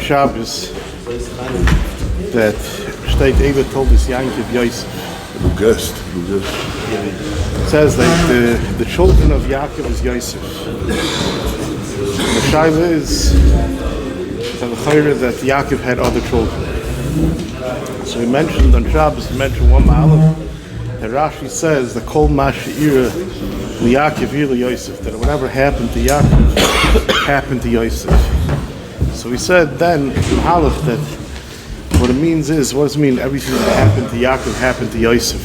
Shabbos that steht Eber told us Yankov Yosef. It says that the children of Yaakov is Yosef. The Shaila is that Yaakov had other children. So we mentioned on Shabbos, we mentioned one Amalek, that Rashi says the Kol Masha'ira Yaakov Ila Yosef, that whatever happened to Yaakov happened to Yosef. So we said then Amalek that what it means is, what does it mean? Everything that happened to Yaakov happened to Yosef.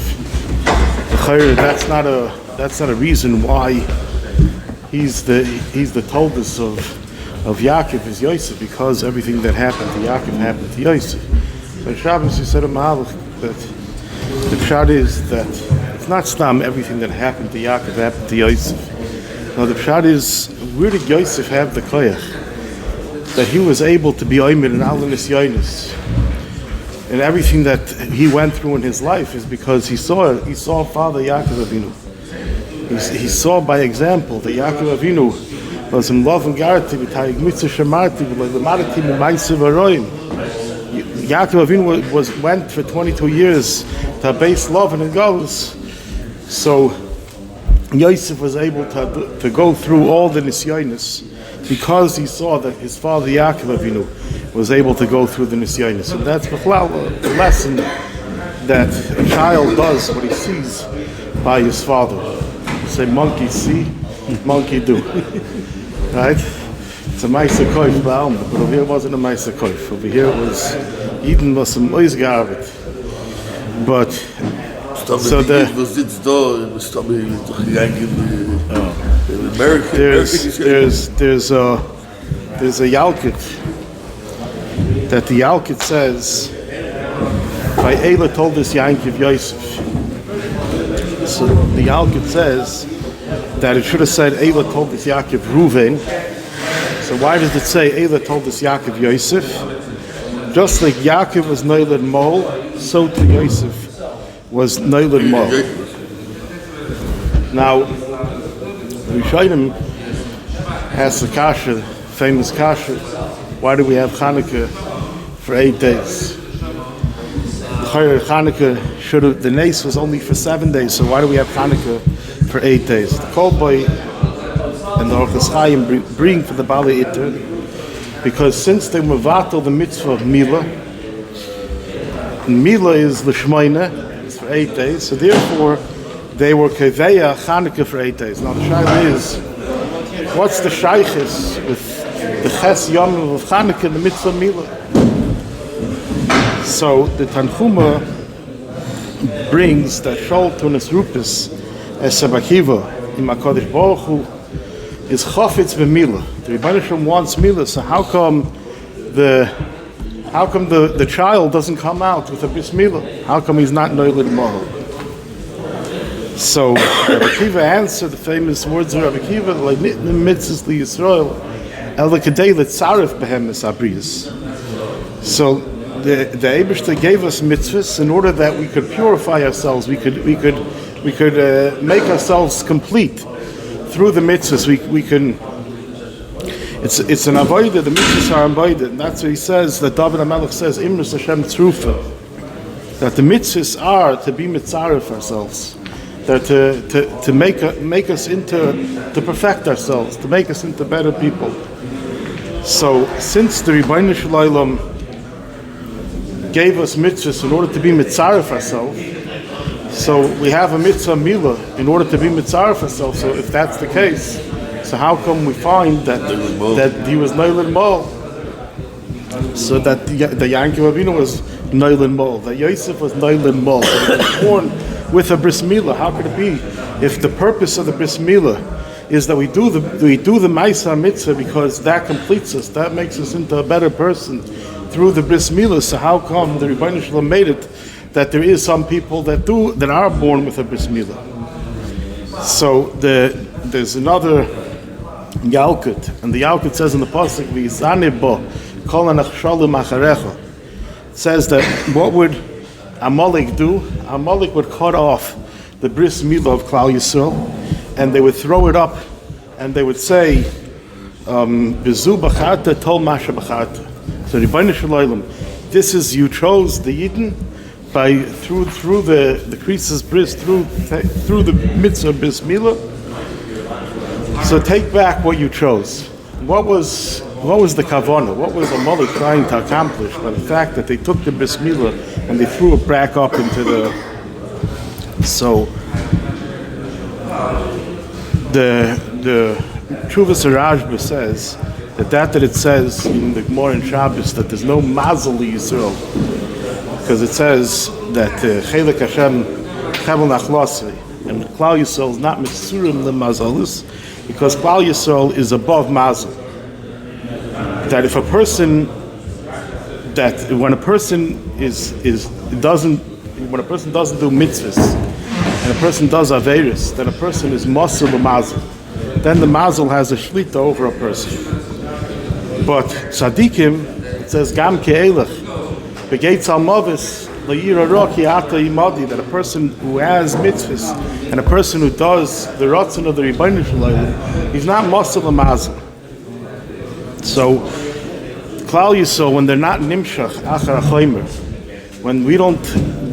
That's not a reason why he's the toldus of Yaakov is Yosef, because everything that happened to Yaakov happened to Yosef. So Shabbos, he said a Amalek that the pshat is that it's not stam everything that happened to Yaakov happened to Yosef. No, the pshat is, where did Yosef have the koyach that he was able to be oimed in all nisyonos? And everything that he went through in his life is because he saw Father Yaakov Avinu. He saw by example that Yaakov Avinu was in love and garati v'tayig mitzvah shemarti v'lemarati m'maisav aroim. Yaakov Avinu went for 22 years to base love and goals. So Yosef was able to go through all the nisyonos because he saw that his father Yaakov Avinu was able to go through the nisyonos. And that's the lesson that a child does what he sees by his father. You say monkey see, monkey do. Right? It's a Meise Koif Ba'alma, but over here it wasn't a Meise Koif. Over here it was Eden was some Oizgarbet. But so there's a Yalkut that the Yalkut says by Eila told us Yankov Yosef. So the Yalkut says that it should have said Eila told us Yaakov Ruven. So why does it say Eila told us Yaakov Yosef? Just like Yaakov was Noilad Mol, so to Yosef was Noilad Mol. Now, Rishonim has the kasha, famous kasha, why do we have Hanukkah for 8 days? Hanukkah the nace was only for 7 days, so why do we have Hanukkah for 8 days? The Kol Boy and the Orchos Chaim bring for the Bali Itter, because since they mevatel the mitzvah of Myla, and Myla is l'shmoina, it's for 8 days, so therefore they were keveya Hanukkah for 8 days. Now the shaila is, what's the shaykhis with the ches yom of Hanukkah, the mitzvah of Myla? So the Tanchuma brings that Shol Tunis Rupis as Sabakiva in Makadosh Baruch Hu is chafetz b'Mila. The Rebbeinu Shalom wants Myla, so how come the child doesn't come out with a bris Myla? How come he's not noiled mahal? So Rabbi Akiva answered the famous words of Rabbi Akiva, like nitnim mitzvahs li Yisrael, el kedei letzaref behem es abrius. So the Eibishter gave us mitzvahs in order that we could purify ourselves. We could make ourselves complete through the mitzvahs. We can. It's an avodah. The mitzvahs are avodah, and that's what he says. That David Amalek says, "Imrus Hashem tzrufa." That the mitzvahs are to be mitzaref ourselves. That to make us to perfect ourselves, to make us into better people. So since the Rebbeinu Shalom gave us mitzvahs in order to be mitzaref ourselves, so we have a mitzvah Myla in order to be mitzaref ourselves. So if that's the case, so how come we find that he was Noilad Mol? So that the Yankov Avinu was Noilad Mol, that Yosef was Noilad Mol, that he was born with a bris Myla. How could it be if the purpose of the bris Myla is that we do the Maisa mitzvah because that completes us, that makes us into a better person through the bris Myla? So how come the Rebbeinu Shalom made it that there is some people that are born with a bris Myla? So there's another Yalkut, and the Yalkut says in the pasuk, "V'yizaneh bo kol hanachshalim acharecha." It says that what would Amalek do? Amalek would cut off the bris Myla of Klal Yisrael, and they would throw it up, and they would say, "B'zu b'charta tol masha b'charta." So Rebbeinu Shalom, this is, you chose the Yidden by through the creases bris, through the mitzvah bris Myla. So take back what you chose. What was the kavanah? What was Amalek trying to accomplish by the fact that they took the bris Myla and they threw it back up into the... So the Chuvas Rajba says that it says in the Gemara in Shabbos that there's no mazel Yisrael, because it says that Chelek Hashem Chevel Nachlasri, and Klal Yisrael is not Mitzurim L'Mazalis, because Klal Yisrael is above mazel. That if a person, that when a person doesn't do mitzvahs and a person does averis, then a person is masel L'Mazel. Then the mazel has a shlita over a person. But tzaddikim, it says gam ke'elech begeitz al mavis la'yira roki ata imadi, that a person who has mitzvahs and a person who does the ratzon of the Rebbeinu Shalom, he's not masel L'Mazel. So Klal Yisrael, when they're not nimshach achar chaymer, when we don't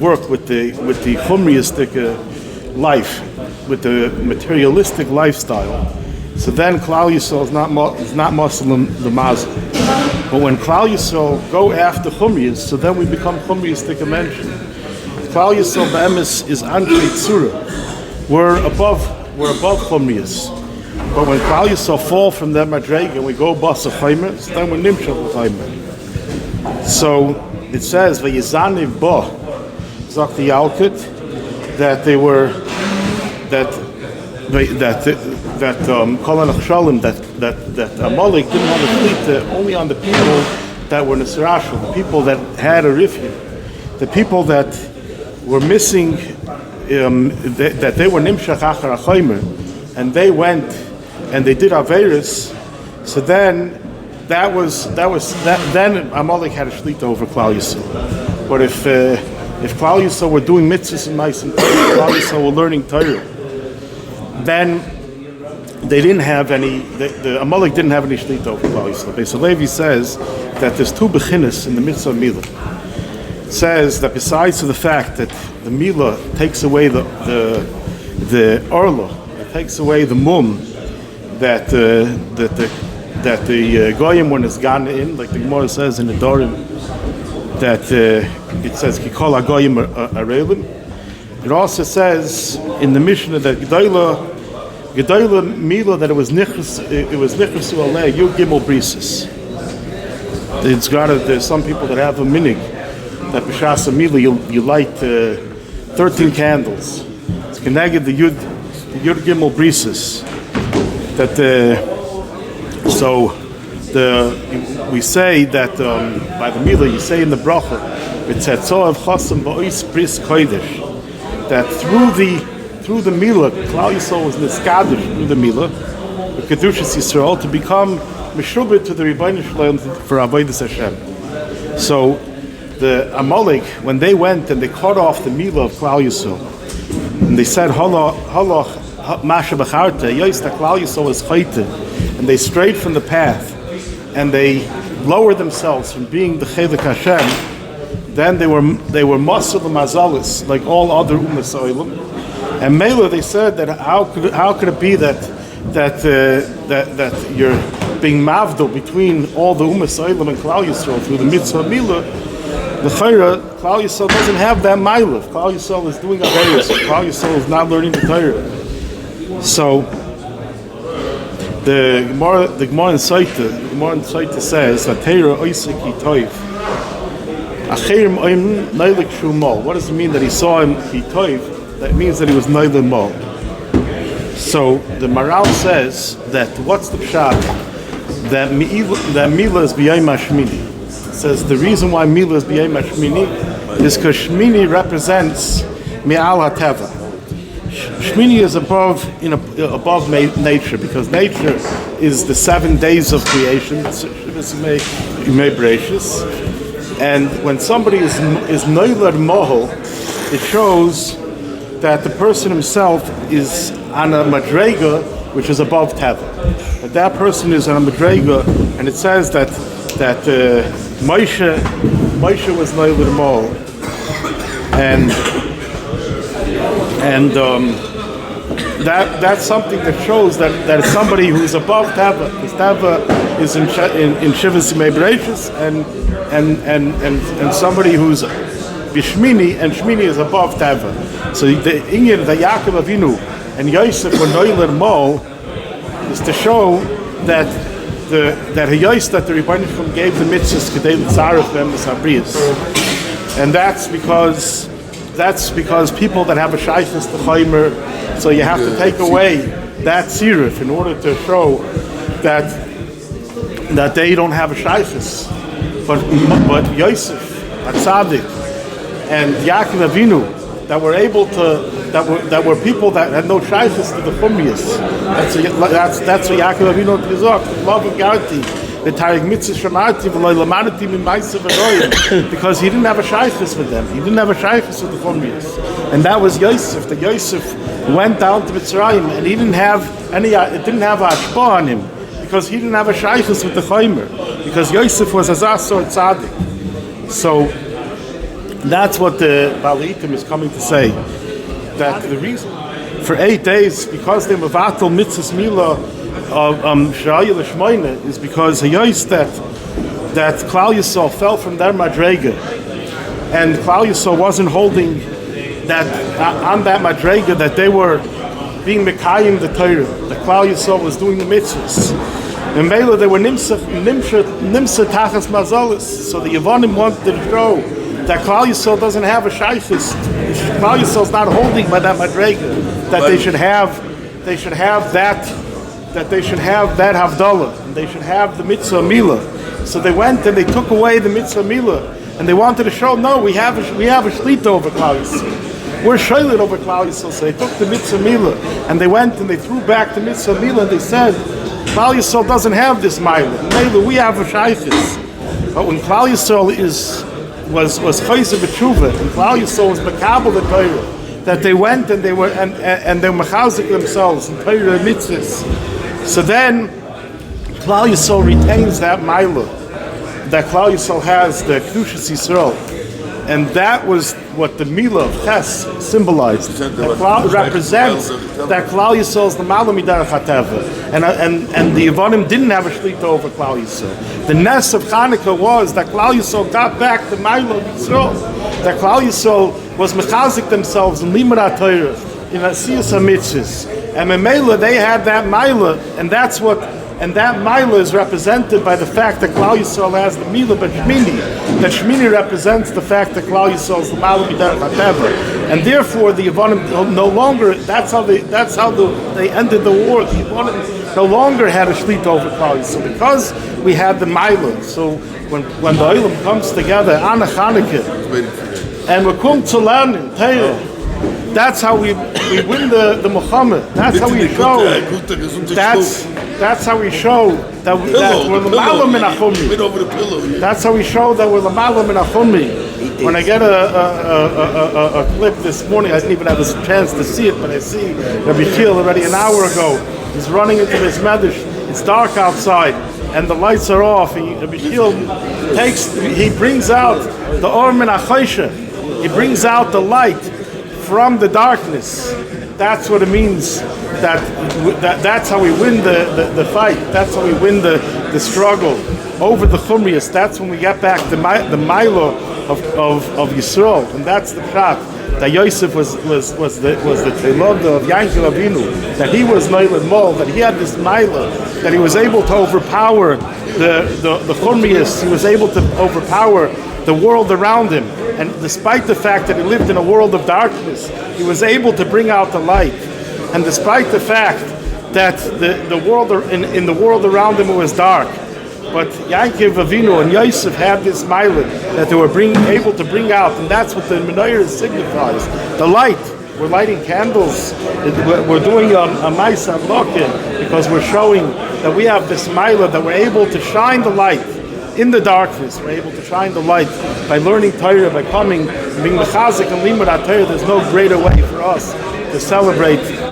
work with the chumriistic life, with the materialistic lifestyle, so then Klal Yisrael is not Muslim the Mazel. But when Klal Yisrael go after chumriyas, so then we become chumriistic dimension. Klal Yisrael be'emes is Anshe Tzura. We're above chumriyas. But when Klal Yisrael fall from that madrega and we go basa chaymer, so then we're nimshach chaymer. So it says v'yizaniv bo zakti yalkut, that they were that Amalek didn't have a shlita only on the people that were Nisrashal, the people that had a rifkin, the people that were missing, that they were nimshach achar chaymer, and they went and they did averis. So then then Amalek had a shlita over Klal Yisrael. But if Klal Yisrael were doing mitzvahs and ma'asim, Klal Yisrael were learning Torah, then they didn't have any. The Amalek didn't have any shlita over Klal Yisrael. Beis Halevi says that there's two bechinas in the mitzvah of Myla. It says that besides the fact that the Myla takes away the orla, it takes away the mum that the goyim when it's gone in, like the Gemara says in the Dorim, that it says kikol hagoyim arelim. It also says in the Mishnah that Gedola Myla, that it was nichus alei yud gimel brisis. There's some people that have a minig that b'shas Myla you light 13 candles. It's connected the yud gimel brisis. We say that by the Myla, you say in the bracha, it said of chasam ba'is bris kodesh, that through the Myla, Klal Yisrael was niskadish through the Myla, the kedushas Yisrael, to become meshubed to the Rebbeinu Shalom for avodas Hashem. So the Amalek, when they went and they cut off the Myla of Klal Yisrael, and they said halach masha b'charte yoista Klal Yisrael is chayte, and they strayed from the path, and they lowered themselves from being the Chelek Hashem, then they were Masel Mazalis, like all other Umas Oilam. And Myla, they said that how could it be that you're being mavdo between all the Umas Oilam and Klal Yisrael through the mitzvah of Myla? The Chayra, Klal Yisrael doesn't have that Myla. Klal Yisrael is doing Averis. Klal Yisrael is not learning the Torah. So the Gemara in Saita says that Torah oisik yitoiv. What does it mean that he saw him yitoiv? That means that he was neither mol. So the Maral says that what's the pshat? That Myla is b'yayim hashmini. It says the reason why Myla is b'yayim hashmini is because Shmini represents me'al hateva. Shmini is above nature, because nature is the 7 days of creation. And when somebody is noilad mohel, it shows that the person himself is on a madrega which is above teva. That person is on a madrega, and it says that Moshe was Noiled Mol, and that's something that shows that it's somebody who's above Tava, because Tava is in Shivas Yimei Bereishis, and somebody who's Bishmini, and Shmini is above Tava. So the Inyan that Yaakov Avinu and Yosef were Noiled Mol is to show that the Rebbeinu Shalom gave the mitzvahs Kedei L'tzarech V'emes Habriyos, and that's because people that have a shaykhus to chaymer, so you have to take away that tziruf in order to show that they don't have a shaykhus. But Yosef, Atzadik, and Yaakov Avinu that were able to that were people that had no shaykhus to the chumriyos. That's what Yaakov Avinu gesagt. Love and guarantee. The Tarik Mitzvah Shamarti v'loy lamanati min ma'aser v'royim, because he didn't have a shaykhus with them. He didn't have a shaykhus with the chumriyos, and that was Yosef. The Yosef went down to Mitzrayim, and he didn't have any. It didn't have a hashpah on him because he didn't have a shaykhus with the chaymer. Because Yosef was azasor tzaddik. So that's what the Balitim is coming to say. That the reason for 8 days, because they mevatel mitzvahs Myla of Sha'ayil Shmoyne, is because Hayos that Klal Yisrael fell from their madrega, and Klal Yisrael wasn't holding that on that madrega that they were being mekayim the Torah. The Klal Yisrael was doing the mitzvahs. And Myla they were nimsa tachas mazalis. So the Yevonim wanted to show that Klal Yisrael doesn't have a shaykhus. Klal Yisrael's not holding by that madrega. That they should have that havdalah, and they should have the mitzvah Myla. So they went and they took away the mitzvah Myla, and they wanted to show, no, we have a shlita over Klal Yisrael. We're shaylit over Klal Yisrael. So they took the mitzvah Myla, and they went and they threw back the mitzvah Myla, and they said, Klal Yisrael doesn't have this Myla. Myla, we have a shaykhus. But when Klal Yisrael was chayzer b'tshuva, and Klal Yisrael was mekabel the Torah, that they went and they were and they mechazik themselves in Torah mitzvahs. So then Klal Yisrael retains that Myla that Klal Yisrael has, the Kedushas Yisrael, and that was what the Myla of Ches symbolized. That represents that Klal Yisrael is the Ma'ala Midarach HaTeva, and the Yevonim didn't have a shlita over Klal Yisrael. The ness of Hanukkah was that Klal Yisrael got back the Myla of Yisrael. That Klal Yisrael was mechazik themselves in Limud HaTorah, in Asiyas HaMitzvahs, and in Myla they had that Myla, and that Myla is represented by the fact that Klal Yisrael has the Myla, but Shmini, that Shmini represents the fact that Klal Yisrael is the Ma'ala Midarach HaTeva, and therefore the Yevonim no longer. That's how they ended the war. The Yevonim no longer had a shlita over Klal Yisrael because we had the Myla. So when the Olam comes together on a Hanukkah, and we come to learn Torah, that's how we win the Muhammad. That's how we show. That's how we show that we're l'malam min achumi. That's how we show that we're l'malam min achumi. When I get a clip this morning, I didn't even have a chance to see it, but I see Rabbi Kiel already an hour ago. He's running into his medrash. It's dark outside, and the lights are off. Rabbi Kiel he brings out the or min achaysha. He brings out the light from the darkness. That's what it means. That's how we win the fight. That's how we win the struggle over the chumriyos. That's when we get back the Myla of Yisrael, and that's the pshat that Yosef was the Teiloda of Yaakov Avinu, that he was Noiled Mol, that he had this Myla, that he was able to overpower the chumriyos. He was able to overpower the world around him, and despite the fact that he lived in a world of darkness, he was able to bring out the light. And despite the fact that the world in the world around him was dark, but Yaakov Avinu and Yosef had this Myla that they were able to bring out, and that's what the menorah signifies. The light. We're lighting candles. We're doing a Ma'aser Lokin because we're showing that we have this Myla, that we're able to shine the light in the darkness. We're able to shine the light by learning Torah, by being mechazik and limud Torah. There's no greater way for us to celebrate